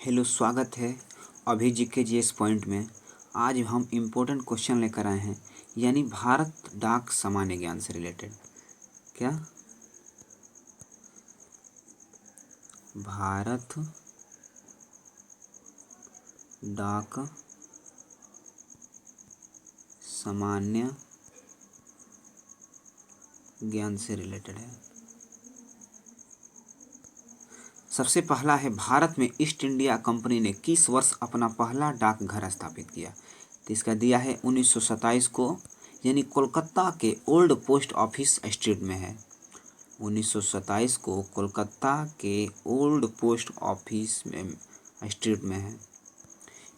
Hello, स्वागत है अभी जीके जीएस पॉइंट में। आज हम इम्पोर्टेंट क्वेश्चन लेकर आए हैं, यानी भारत डाक सामान्य ज्ञान से रिलेटेड। क्या भारत डाक सामान्य ज्ञान से रिलेटेड है। सबसे पहला है, भारत में ईस्ट इंडिया कंपनी ने किस वर्ष अपना पहला डाकघर स्थापित किया? तो इसका दिया है 1927 को, यानी कोलकाता के ओल्ड पोस्ट ऑफिस स्ट्रीट में है। 1927 को कोलकाता के ओल्ड पोस्ट ऑफिस में स्ट्रीट में है।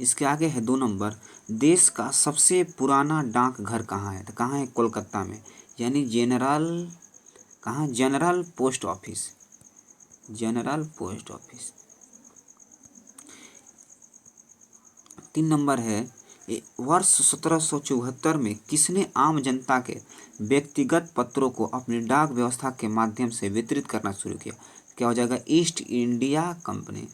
इसके आगे है 2 नंबर, देश का सबसे पुराना डाकघर कहाँ है? तो कहाँ है? कोलकाता में, यानी general post office. General post office. 3 number है, वर्ष 1774 में किसने आम जनता के व्यक्तिगत पत्रों को अपनी डाक व्यवस्था के माध्यम से वितरित करना शुरू किया? क्या हो जाएगा? East India company.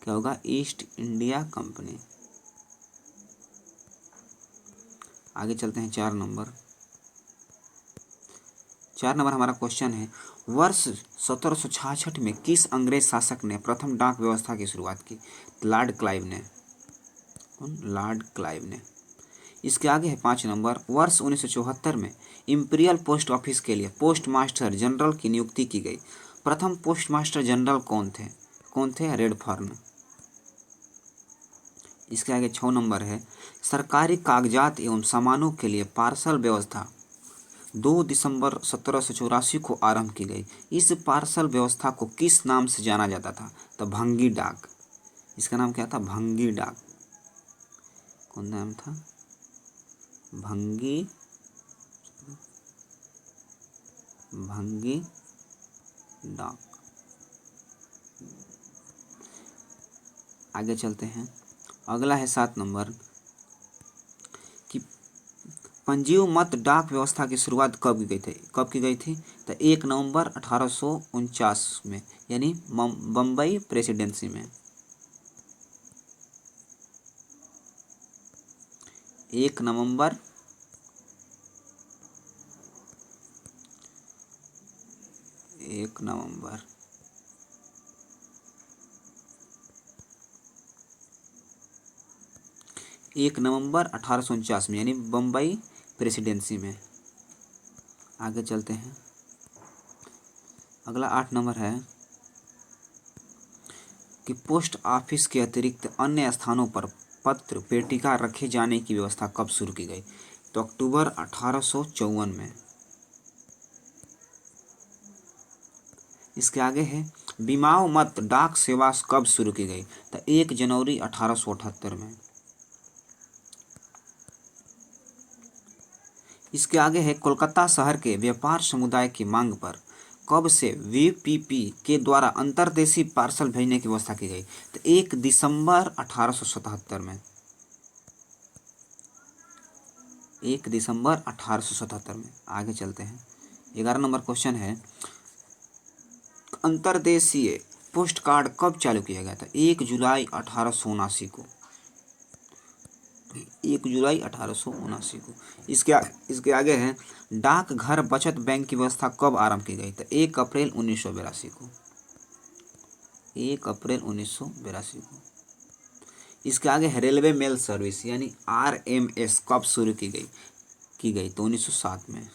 क्या होगा? East India company. आगे चलते हैं 4 नंबर। 4 नंबर हमारा क्वेश्चन है, वर्ष 1766 में किस अंग्रेज शासक ने प्रथम डाक व्यवस्था की शुरुआत की? लॉर्ड क्लाइव ने। लॉर्ड क्लाइव ने। इसके आगे है 5 नंबर, वर्ष 1974 में इंपीरियल पोस्ट ऑफिस के लिए पोस्ट मास्टर जनरल की नियुक्ति की गई। प्रथम पोस्ट मास्टर जनरल कौन थे? रेडफर्न। इसके आगे 6 नंबर है, सरकारी कागजात एवं सामानों के लिए पार्सल व्यवस्था 2 दिसंबर 1784 को आरंभ की गई। इस पार्सल व्यवस्था को किस नाम से जाना जाता था? तो भंगी डाक। इसका नाम क्या था? भंगी डाक। कौन नाम था? भंगी डाक। आगे चलते हैं। अगला है 7 नंबर कि पंजीय मत डाक व्यवस्था की शुरुआत कब की गई थी? तो 1 नवंबर 1849 में, यानी बम्बई प्रेसिडेंसी में। 1 नवंबर 1849 में, यानी बम्बई प्रेसिडेंसी में। आगे चलते हैं। अगला 8 नंबर है कि पोस्ट ऑफिस के अतिरिक्त अन्य स्थानों पर पत्र पेटिका रखे जाने की व्यवस्था कब शुरू की गई? तो अक्टूबर 1854 में। इसके आगे है, बिमाओ मत डाक सेवा कब शुरू की गई? तो 1 जनवरी 1878 में। इसके आगे है, कोलकाता शहर के व्यापार समुदाय की मांग पर कब से वीपीपी के द्वारा अंतर्देशीय पार्सल भेजने की व्यवस्था की गई? तो 1 दिसंबर 1877 में। 1 दिसंबर 1877 में। आगे चलते हैं। 11 नंबर क्वेश्चन है, अंतर्देशीय पोस्ट कार्ड कब चालू किया गया था? 1 जुलाई 1879 को। 1 जुलाई 1879 को। इसके आगे है, डाक घर बचत बैंक की व्यवस्था कब आरंभ की गई? तो 1 अप्रैल 1982 को। 1 अप्रैल 1982 को। इसके आगे है, रेलवे मेल सर्विस यानी आरएमएस कब शुरू की गई? तो 1907 में।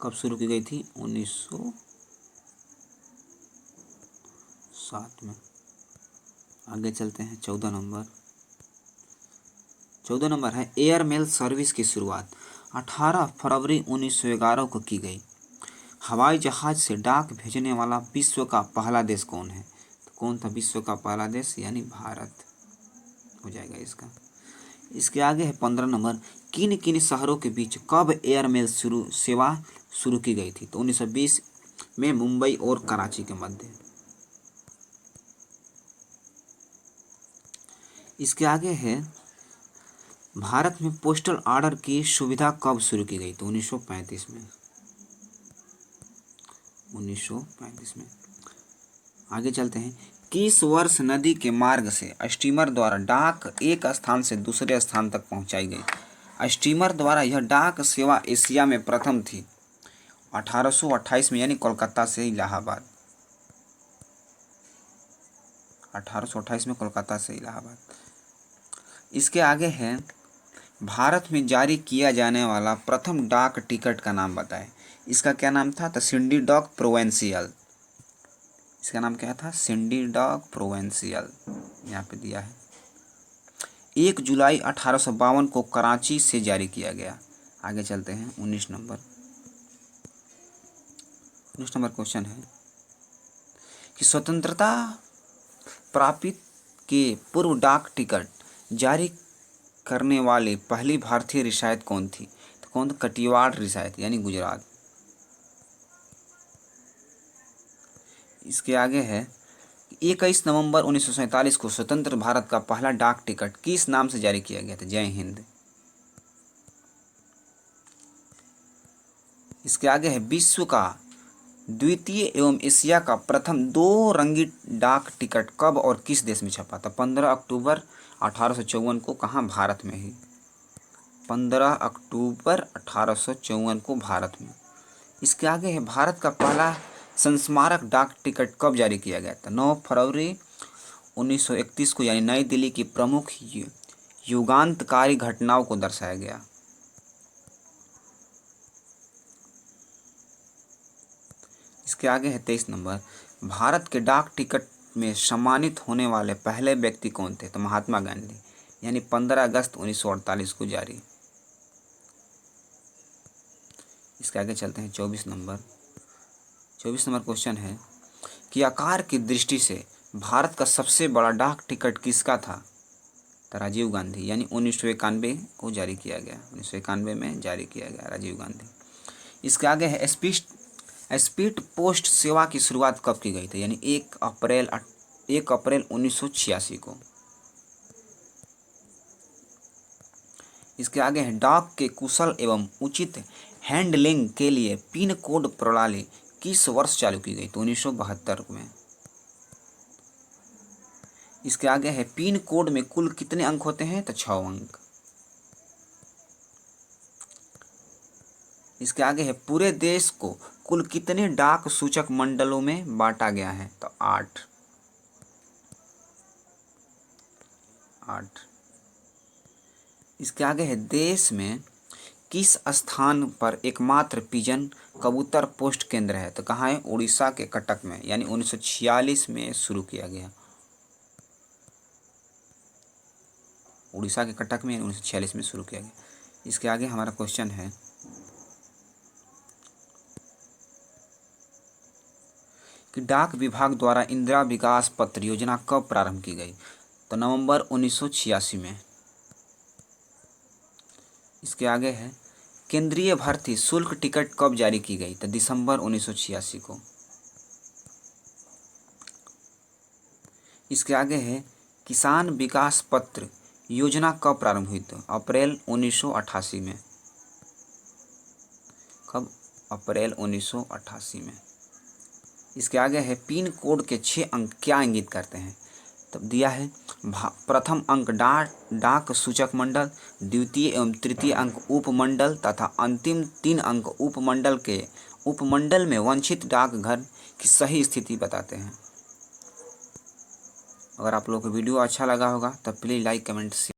कब शुरू की गई थी? 1907 में। आगे चलते हैं। 14 नंबर है, एयर मेल सर्विस की शुरुआत 18 फरवरी 1911 को की गई। हवाई जहाज से डाक भेजने वाला विश्व का पहला देश कौन है? तो कौन था विश्व का पहला देश? यानी भारत हो जाएगा इसका। इसके आगे है 15 नंबर, किन किन शहरों के बीच कब एयर मेल सेवा शुरू की गई थी? तो 1920 में मुंबई और कराची के मध्य। इसके आगे है, भारत में पोस्टल ऑर्डर की सुविधा कब शुरू की गई? तो 1935 में। 1935 में। आगे चलते हैं। किस वर्ष नदी के मार्ग से स्टीमर द्वारा डाक एक स्थान से दूसरे स्थान तक पहुंचाई गई? स्टीमर द्वारा यह डाक सेवा एशिया में प्रथम थी। 1828 में, यानी कोलकाता से इलाहाबाद। 1828 में कोलकाता से इलाहाबाद। इसके आगे है, भारत में जारी किया जाने वाला प्रथम डाक टिकट का नाम बताएं। इसका क्या नाम था? तो सिंडी डॉक प्रोवेंशियल। इसका नाम क्या था? सिंडी डॉक प्रोवेंशियल, यहाँ पे दिया है। 1 जुलाई 1852 को कराची से जारी किया गया। आगे चलते हैं। 19 नंबर क्वेश्चन है कि स्वतंत्रता प्राप्ति के पूर्व डाक टिकट जारी करने वाली पहली भारतीय रियासत कौन थी? तो कौन? कटियावाड़ रियासत, यानी गुजरात। इसके आगे है, 21 नवंबर 1947 को स्वतंत्र भारत का पहला डाक टिकट किस नाम से जारी किया गया था? जय हिंद। इसके आगे है, विश्व का द्वितीय एवं एशिया का प्रथम 2 रंगी डाक टिकट कब और किस देश में छपा था? 15 अक्टूबर 1854 को। कहाँ? भारत में ही। 15 अक्टूबर 1854 को भारत में। इसके आगे है, भारत का पहला संस्मारक डाक टिकट कब जारी किया गया था? 9 फरवरी 1931 को, यानी नई दिल्ली की प्रमुख युगांतकारी घटनाओं को दर्शाया गया। इसके आगे है 23 नंबर, भारत के डाक टिकट में सम्मानित होने वाले पहले व्यक्ति कौन थे? तो महात्मा गांधी, यानी 15 अगस्त 1948 को जारी। इसके आगे चलते हैं। 24 नंबर क्वेश्चन है कि आकार की दृष्टि से भारत का सबसे बड़ा डाक टिकट किसका था? तो राजीव गांधी, यानी 1991 को जारी किया गया। 1991 में जारी किया गया राजीव गांधी। इसके आगे है, स्पीड पोस्ट सेवा की शुरुआत कब की गई थी? यानी 1 अप्रैल 1986 को। इसके आगे है, डाक के कुशल एवं उचित हैंडलिंग के लिए पिन कोड प्रणाली किस वर्ष चालू की गई? तो 1972 में। इसके आगे है, पिन कोड में कुल कितने अंक होते हैं? तो 6 अंक। इसके आगे है, पूरे देश को कुल कितने डाक सूचक मंडलों में बांटा गया है? तो 8। इसके आगे है, देश में किस स्थान पर एकमात्र पिजन कबूतर पोस्ट केंद्र है? तो कहाँ है? उड़ीसा के कटक में, यानी 1946 में शुरू किया गया। उड़ीसा के कटक में 1946 में शुरू किया गया। इसके आगे हमारा क्वेश्चन है कि डाक विभाग द्वारा इंदिरा विकास पत्र योजना कब प्रारंभ की गई? तो नवंबर 1986 में। इसके आगे है, केंद्रीय भर्ती शुल्क टिकट कब जारी की गई? तो दिसंबर 1986 को। इसके आगे है, किसान विकास पत्र योजना कब प्रारंभ हुई? तो अप्रैल 1988 में। कब? अप्रैल 1988 में। इसके आगे है, पिन कोड के 6 अंक क्या इंगित करते हैं? तब दिया है, प्रथम अंक डाक सूचक मंडल, द्वितीय एवं तृतीय अंक उपमंडल तथा अंतिम 3 अंक उपमंडल में वंचित डाकघर की सही स्थिति बताते हैं। अगर आप लोगों को वीडियो अच्छा लगा होगा तो प्लीज़ लाइक कमेंट शेयर